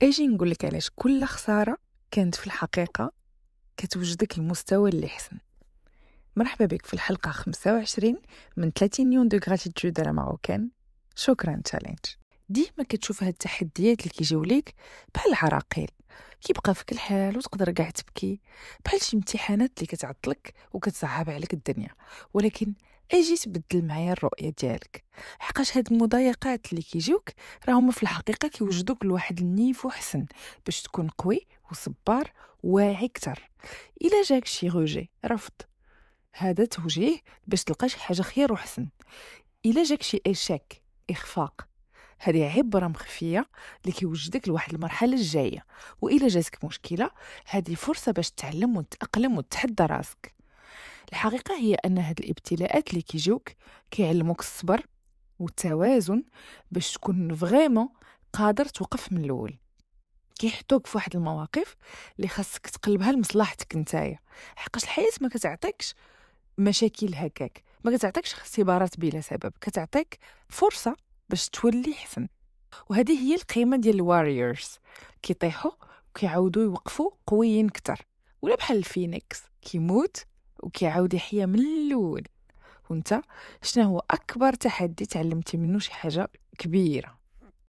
اجي نقولك علاش كل خسارة كانت في الحقيقة كتوجدك المستوى اللي حسن. مرحبا بك في الحلقة 25 من 30 يوم دو غراتيتود على ماروكان. شكرا تشالنج. ديما كتشوف هاد التحديات اللي كيجيو ليك بحال العراقيل، كيبقى فيك الحال وتقدر كاع تبكي، بحال شي امتحانات اللي كتعطلك وكتصعب عليك الدنيا. ولكن اجي تبدل معايا الرؤية ديالك، حقاش هاد المضايقات اللي كيجيوك راهم في الحقيقة كيوجدوك لواحد النيفو حسن باش تكون قوي وصبار واعي كتر. الا جاك شي روجي رفض، هذا توجيه باش تلقى شي حاجة خير وحسن. الا جاك شي اشاك اخفاق، هذه عبرة مخفية اللي كيوجدك لواحد المرحلة الجاية. وإلا جاتك مشكلة، هذه فرصة باش تتعلم وتتأقلم وتحدى راسك. الحقيقة هي أن هاد الابتلاءات اللي كيجوك كيعلموك الصبر والتوازن باش تكون فريمون قادر توقف من الأول. كيحطوك في واحد المواقف اللي خاصك تقلبها لمصلحتك نتايا، حقاش الحياة ما كتعطيكش مشاكل هكاك، ما كتعطيكش اختبارات بلا سبب، كتعطيك فرصة باش تولي حسن. وهذه هي القيمة ديال الواريورز، كيطيحوا وكيعاودوا يوقفوا قويين كتر، ولا بحال الفينيكس كيموت وكيعاود يحيا من الاول. وانت شنو هو اكبر تحدي تعلمتي منه شي حاجة كبيرة؟